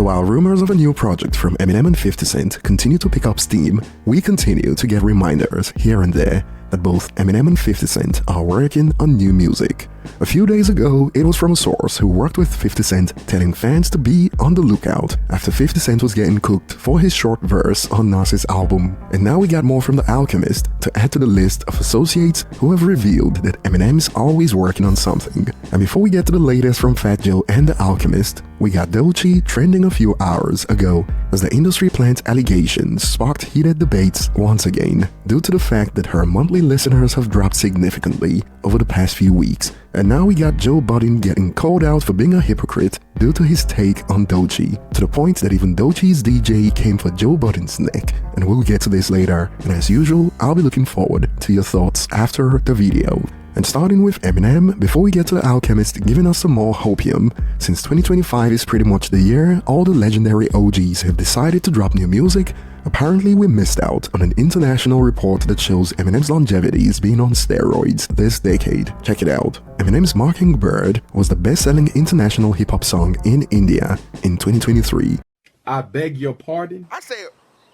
So while rumors of a new project from Eminem and 50 Cent continue to pick up steam, we continue to get reminders here and there that both Eminem and 50 Cent are working on new music. A few days ago, it was from a source who worked with 50 Cent telling fans to be on the lookout after 50 Cent was getting cooked for his short verse on Nas's album. And now we got more from The Alchemist to add to the list of associates who have revealed that Eminem's always working on something. And before we get to the latest from Fat Joe and The Alchemist, we got Doechii trending a few hours ago as the industry plant's allegations sparked heated debates once again due to the fact that her monthly listeners have dropped significantly over the past few weeks. And now we got Joe Budden getting called out for being a hypocrite due to his take on Doechii, to the point that even Doechii's DJ came for Joe Budden's neck. And we'll get to this later, and as usual, I'll be looking forward to your thoughts after the video. And starting with Eminem, before we get to The Alchemist giving us some more hopium, since 2025 is pretty much the year all the legendary OGs have decided to drop new music, apparently we missed out on an international report that shows Eminem's longevity is being on steroids this decade. Check it out. Eminem's Mockingbird was the best-selling international hip-hop song in India in 2023. I beg your pardon? I said,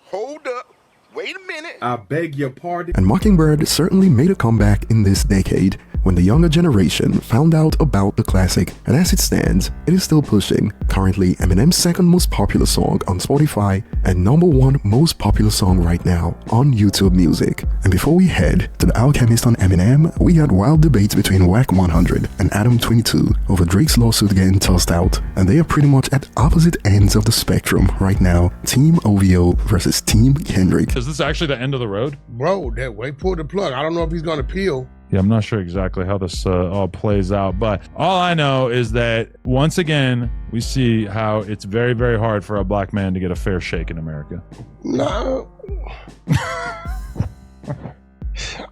hold up. Wait a minute. I beg your pardon? And Mockingbird certainly made a comeback in this decade when the younger generation found out about the classic, and as it stands, it is still pushing. Currently Eminem's second most popular song on Spotify and #1 most popular song right now on YouTube Music. And before we head to The Alchemist on Eminem, we got wild debates between Wack 100 and Adam 22 over Drake's lawsuit getting tossed out, and they are pretty much at opposite ends of the spectrum right now. Team OVO versus Team Kendrick. Is this actually the end of the road? Bro, they pulled the plug. I don't know if he's going to appeal. Yeah, I'm not sure exactly how this all plays out, but all I know is that once again, we see how it's very, very hard for a black man to get a fair shake in America. No.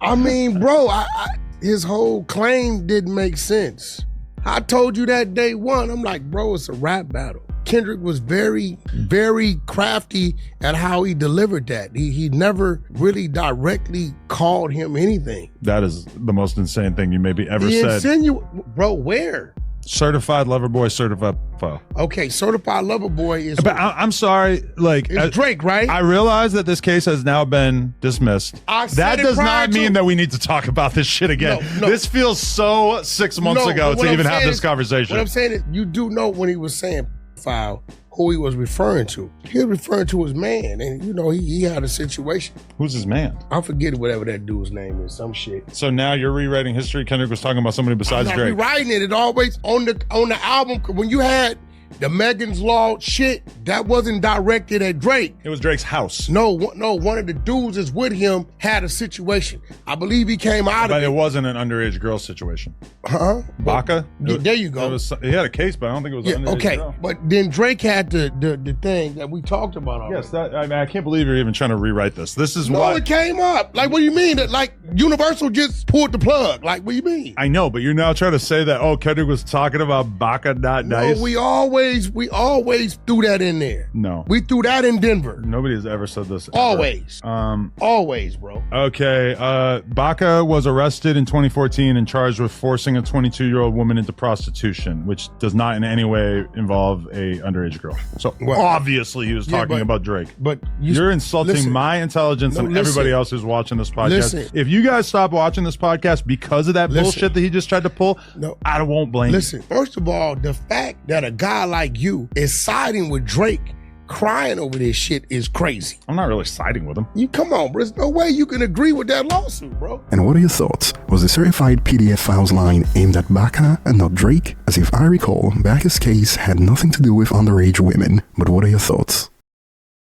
I mean, bro, his whole claim didn't make sense. I told you that day one. I'm like, bro, it's a rap battle. Kendrick was very, very crafty at how he delivered that. He never really directly called him anything. That is the most insane thing you maybe ever said. Bro, where? Certified lover boy, certified foe. Okay, certified lover boy is. But I'm sorry, like it's Drake, right? I realize that this case has now been dismissed. That does not mean that we need to talk about this shit again. No. This feels so 6 months ago to even have this conversation. What I'm saying is, you do know when he was saying file who he was referring to. He was referring to his man, and you know he had a situation. Who's his man? I forget whatever that dude's name is. Some shit. So now you're rewriting history. Kendrick was talking about somebody besides Drake. I'm not rewriting it. It always on the album when you had the Megan's Law shit, that wasn't directed at Drake. It was Drake's house. No, one of the dudes is with him had a situation. I believe he came out of it. But it wasn't an underage girl situation. Huh? Baca? There you go. He had a case, but I don't think it was an underage girl. But then Drake had the thing that we talked about already. Yes, I can't believe you're even trying to rewrite this. This is why it came up. Like, what do you mean? That like Universal just pulled the plug. Like, what do you mean? I know, but you're now trying to say that, Kendrick was talking about Baca not nice. No, we always threw that in there. No. We threw that in Denver. Nobody has ever said this. Always. Always, bro. Okay. Baca was arrested in 2014 and charged with forcing a 22-year-old woman into prostitution, which does not in any way involve a underage girl. So obviously he was talking about Drake. But you're insulting my intelligence and everybody else who's watching this podcast. If you guys stop watching this podcast because of that bullshit that he just tried to pull, I won't blame you. Listen, first of all, the fact that a guy like you is siding with Drake crying over this shit is crazy. I'm not really siding with him. You come on, bro. There's no way you can agree with that lawsuit, bro. And what are your thoughts? Was the certified PDF files line aimed at Baca and not Drake? As if I recall, Baca's case had nothing to do with underage women. But what are your thoughts?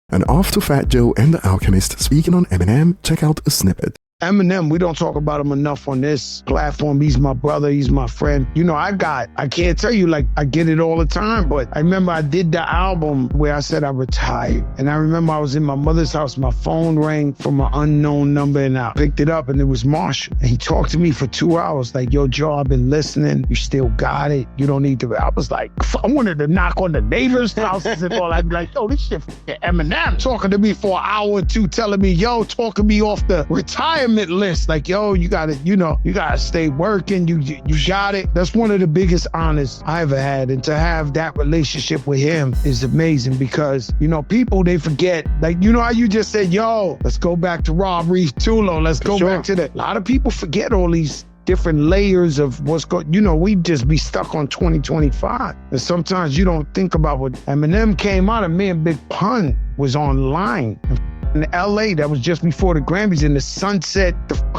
And off to Fat Joe and The Alchemist speaking on Eminem, check out a snippet. Eminem, we don't talk about him enough on this platform. He's my brother, he's my friend. You know, I can't tell you, like, I get it all the time, but I remember I did the album where I said I retired. And I remember I was in my mother's house, my phone rang from an unknown number, and I picked it up, and it was Marshall. And he talked to me for 2 hours, like, yo, Joe, I've been listening. You still got it. You don't need to. I was like, I wanted to knock on the neighbors' houses and all. I'd be like, yo, this shit Eminem talking to me for an hour or two, telling me, yo, talking me off the retirement requirement list. Like, yo, you gotta stay working. You got it. That's one of the biggest honors I ever had. And to have that relationship with him is amazing because, people, they forget. Like, how you just said, yo, let's go back to Robbery, Tulo. Let's go back to that. A lot of people forget all these different layers of what's going. We just be stuck on 2025. And sometimes you don't think about what Eminem came out of. Me and Big Pun was online in LA. That was just before the Grammys. In the Sunset,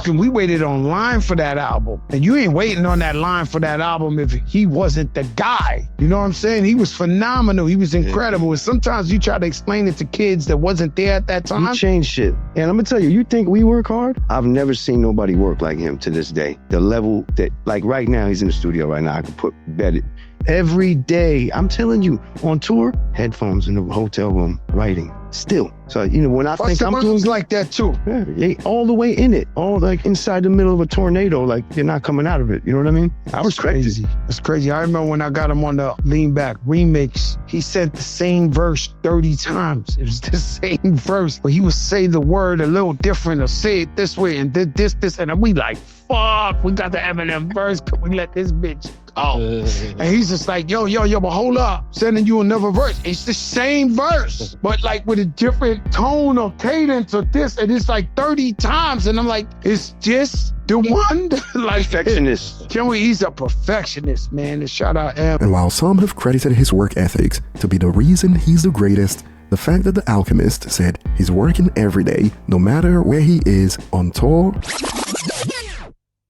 we waited online for that album. And you ain't waiting on that line for that album if he wasn't the guy. You know what I'm saying? He was phenomenal. He was incredible. And sometimes you try to explain it to kids that wasn't there at that time. He changed shit. And I'm gonna tell you, you think we work hard? I've never seen nobody work like him to this day. The level that, like right now, he's in the studio right now. I could bet it. Every day, I'm telling you, on tour, headphones in the hotel room, writing, still. So, when I think I'm doing like that too. Yeah, they all the way in it, all like inside the middle of a tornado, like they're not coming out of it. You know what I mean? I was crazy. That's crazy. I remember when I got him on the Lean Back remix, he said the same verse 30 times. It was the same verse, but he would say the word a little different or say it this way and did this, and we like, fuck, we got the Eminem verse. Can we let this bitch go? And he's just like, yo, but hold up. Sending you another verse. It's the same verse, but like with a different tone or cadence or this. And it's like 30 times. And I'm like, is this the one? Like, perfectionist. He's a perfectionist, man. And shout out Em. And while some have credited his work ethics to be the reason he's the greatest, the fact that the Alchemist said he's working every day, no matter where he is on tour.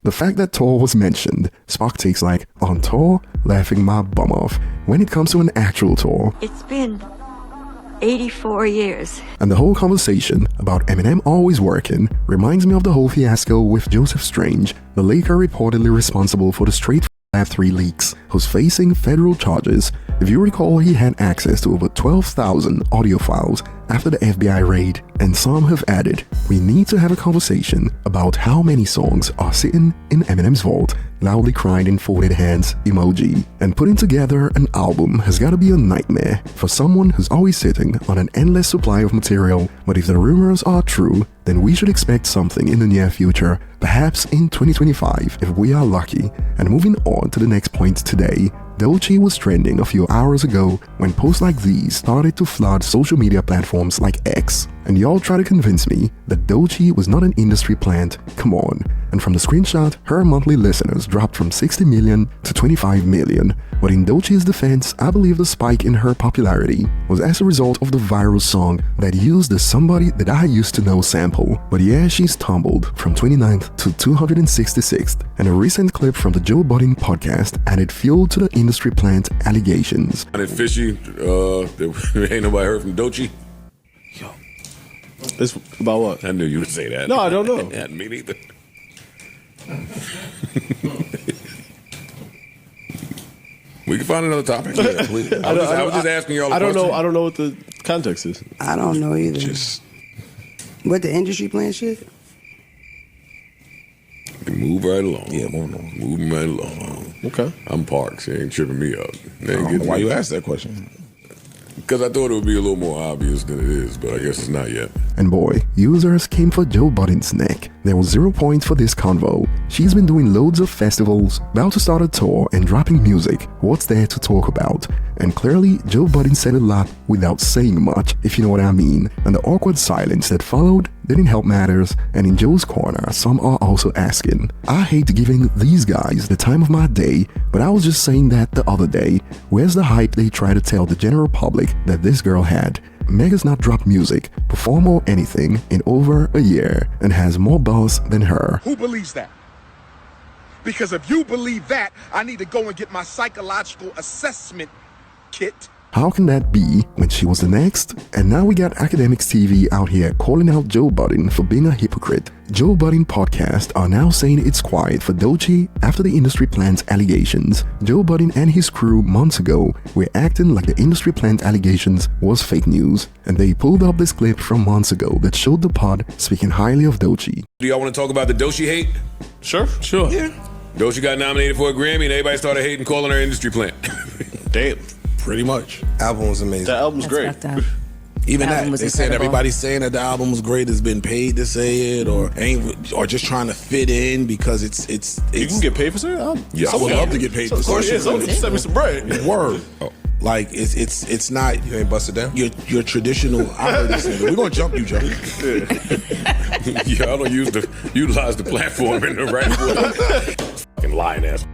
The fact that tour was mentioned sparked takes like, on tour, laughing my bum off. When it comes to an actual tour, it's been 84 years. And the whole conversation about Eminem always working reminds me of the whole fiasco with Joseph Strange, the Laker reportedly responsible for the Straight F3 leaks, who's facing federal charges. If you recall, he had access to over 12,000 audio files after the FBI raid, and some have added, we need to have a conversation about how many songs are sitting in Eminem's vault, loudly crying in folded hands emoji. And putting together an album has gotta be a nightmare for someone who's always sitting on an endless supply of material. But if the rumors are true, then we should expect something in the near future, perhaps in 2025 if we are lucky. And moving on to the next point today, Doechii was trending a few hours ago when posts like these started to flood social media platforms like X. And y'all try to convince me that Doechii was not an industry plant. Come on. And from the screenshot, her monthly listeners dropped from 60 million to 25 million. But in Doechii's defense, I believe the spike in her popularity was as a result of the viral song that used the Somebody That I Used to Know sample. But yeah, she's tumbled from 29th to 266th. And a recent clip from the Joe Budden podcast added fuel to the industry plant allegations. And fishy, ain't nobody heard from Doechii? It's about what? I knew you would say that. No, I don't know. Me neither. We can find another topic. Yeah, please. I was just asking y'all. I don't know. I don't know what the context is. I don't know either. What the industry plan shit? Move right along. Yeah, moving right along. Okay. I'm Parks. It ain't tripping me up. Why you asked that question? Because I thought it would be a little more obvious than it is, but I guess it's not yet. And boy, users came for Joe Budden's neck. There was 0 points for this convo. She's been doing loads of festivals, about to start a tour and dropping music. What's there to talk about? And clearly, Joe Budden said a lot without saying much, if you know what I mean. And the awkward silence that followed didn't help matters. And in Joe's corner, some are also asking, I hate giving these guys the time of my day, but I was just saying that the other day. Where's the hype they try to tell the general public that this girl had? Meg has not dropped music, perform or anything in over a year and has more buzz than her. Who believes that? Because if you believe that, I need to go and get my psychological assessment kit. How can that be when she was the next? And now we got Academics TV out here calling out Joe Budden for being a hypocrite. Joe Budden podcast are now saying it's quiet for Doechii after the industry plant's allegations. Joe Budden and his crew months ago were acting like the industry plant allegations was fake news. And they pulled up this clip from months ago that showed the pod speaking highly of Doechii. Do y'all want to talk about the Doechii hate? Sure. Yeah. Doechii got nominated for a Grammy and everybody started hating, calling her industry plant. Damn. Pretty much. Album was amazing. That album's great. Even album that, was they said incredible. everybody's saying that the album was great, has been paid to say it, or just trying to fit in because it's. You can get paid for saying that? Yeah, I would love to get paid for saying it. Send me some bread. Word. Like it's not. You ain't busted down. Your traditional. I heard this. We're gonna jump you, Joe. Y'all don't utilize the platform in the right way. Fucking lying ass.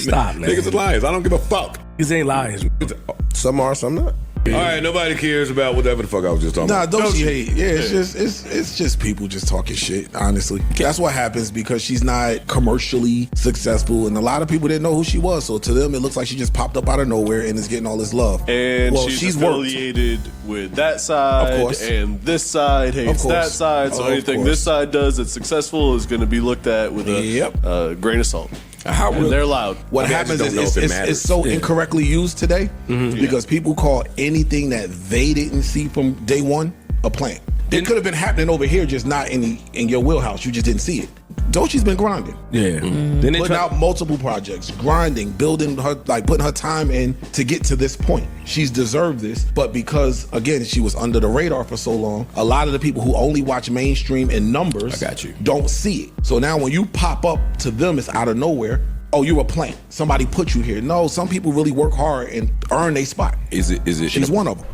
Stop, man. Niggas are liars. I don't give a fuck. These ain't liars. Some are, some not. All right, nobody cares about whatever the fuck I was just talking about. Doechii hate. Yeah, it's just people just talking shit, honestly. That's what happens because she's not commercially successful, and a lot of people didn't know who she was. So to them, it looks like she just popped up out of nowhere and is getting all this love. And she's affiliated with that side, of course, and this side hates that side. So anything this side does that's successful is going to be looked at with a grain of salt. And they're loud. What happens is it's so incorrectly used today because people call anything that they didn't see from day one a plant. It could have been happening over here, just not in your wheelhouse. You just didn't see it. Doechii's been grinding. Yeah. Then putting out multiple projects, grinding, building her, like putting her time in to get to this point. She's deserved this, but because again she was under the radar for so long, a lot of the people who only watch mainstream and numbers don't see it. So now when you pop up to them, it's out of nowhere. Oh, you're a plant. Somebody put you here. No, some people really work hard and earn their spot. Is it? She's one of them.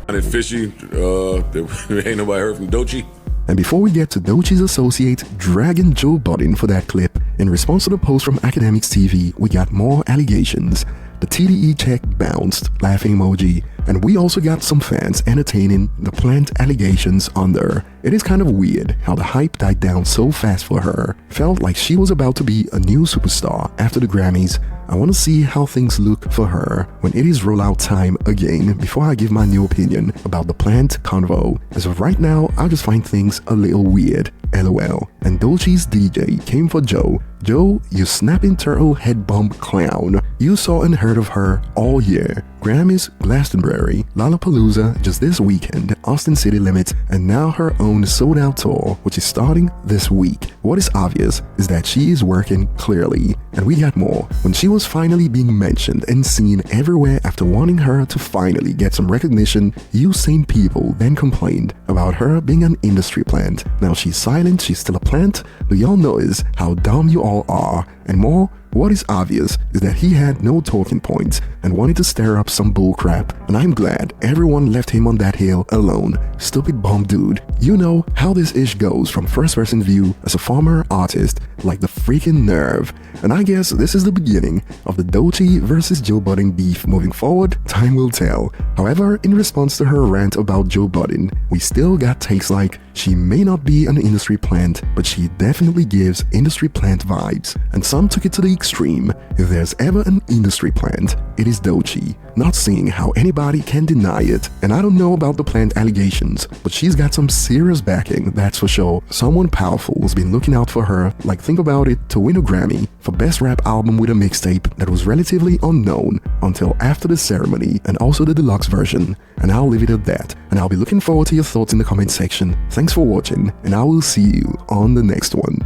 And fishy. Ain't nobody heard from Doechii. And before we get to Doechii's associate dragging Joe Budden for that clip, in response to the post from Academics TV, we got more allegations. The TDE check bounced, laughing emoji, and we also got some fans entertaining the plant allegations under. It is kind of weird how the hype died down so fast for her. Felt like she was about to be a new superstar after the Grammys. I want to see how things look for her when it is rollout time again before I give my new opinion about the plant convo. As of right now, I just find things a little weird. LOL. And Doechii's DJ came for Joe. Joe, you snapping turtle head bump clown. You saw and heard of her all year. Grammys, Glastonbury, Lollapalooza just this weekend, Austin City Limits, and now her own sold-out tour, which is starting this week. What is obvious is that she is working clearly. And we got more. When she was finally being mentioned and seen everywhere after wanting her to finally get some recognition, you sane people then complained about her being an industry plant. Now she's silent, she's still a plant. Do y'all notice how dumb you all are? And more, what is obvious is that he had no talking points and wanted to stir up some bullcrap, and I'm glad everyone left him on that hill alone. Stupid bum dude. You know how this ish goes from first-person view as a former artist, like the freaking nerve. And I guess this is the beginning of the Doechii versus Joe Budden beef. Moving forward, time will tell. However, in response to her rant about Joe Budden, we still got takes like, she may not be an industry plant, but she definitely gives industry plant vibes. And some took it to the extreme. If there's ever an industry plant, it is Doechii. Not seeing how anybody can deny it. And I don't know about the plant allegations, but she's got some serious backing, that's for sure. Someone powerful has been looking out for her, like think about it, to win a Grammy for Best Rap Album with a mixtape that was relatively unknown until after the ceremony, and also the deluxe version. And I'll leave it at that. And I'll be looking forward to your thoughts in the comment section. Thanks for watching, and I will see you on the next one.